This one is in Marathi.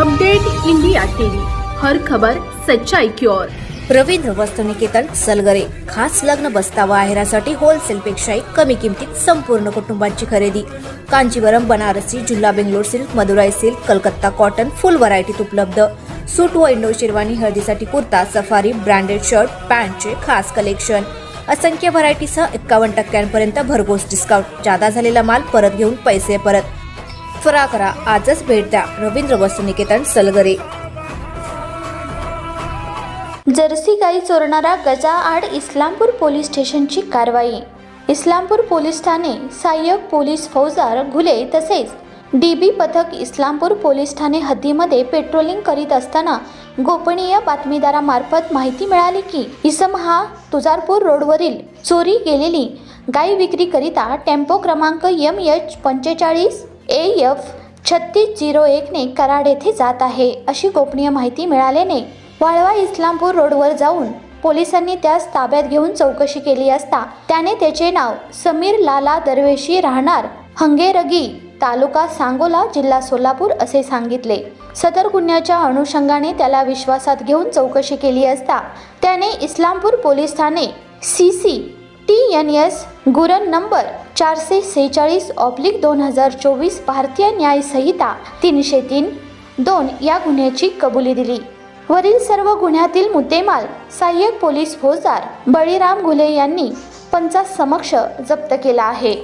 अपडेट इंडिया टीवी, हर खबर सच्चाई की ओर। रवींद्र वस्त्र निकेतन सलगरे खास लग्न बस्तावा आहेरासाठी होलसेल पेक्षाही कमी किमतीत संपूर्ण कुटुंबाची खरेदी। कांजीवरम, बनारसी, जुल्ला, Bangalore silk, Madurai silk, Calcutta cotton full व्हरायटीत उपलब्ध। सूट व इंडो शेरवानी, हळदीसाठी कुर्ता, सफारी, ब्रँडेड शर्ट, पॅन्टचे खास कलेक्शन, असंख्य व्हरायटीसह 51% भरघोस डिस्काउंट। जादा झालेला माल परत घेऊन पैसे परत। त्वरा करा, आजच भेट द्या रवींद्र वस्त्र निकेतन सलगरे। जर्सी गाई चोरणारा गजाआड इस्लामपूर पोलीस स्टेशनची कारवाई। इस्लामपूर पोलीस ठाणे सहाय्यक पोलीस फौजदार घुले तसेच डीबी पथक इस्लामपूर पोलीस ठाणे हद्दीमध्ये पेट्रोलिंग करीत असताना गोपनीय बातमीदारामार्फत माहिती मिळाली की इसम हा तुळजापूर रोडवरील चोरी गेलेली गाई विक्रीकरिता टेम्पो क्रमांक MH45 AF 3601 ने कराड येथे जात आहे, अशी गोपनीय माहिती मिळाल्याने वाळवा इस्लामपूर रोडवर जाऊन पोलिसांनी त्यास ताब्यात घेऊन चौकशी केली असता त्याने त्याचे नाव समीर लाला दरवेशी, राहणार हंगेरगी, तालुका सांगोला, जिल्हा सोलापूर असे सांगितले। सदर गुन्ह्याच्या अनुषंगाने त्याला विश्वासात घेऊन चौकशी केली असता त्याने इस्लामपूर पोलीस ठाणे CC TNS गुरण नंबर 446/2024 भारतीय न्याय संहिता 303-2 या गुन्ह्याची कबुली दिली। वरील सर्व गुन्ह्यातील मुद्देमाल सहाय्यक पोलीस फौजदार बळीराम घुले यांनी पंचासमक्ष जप्त केला आहे।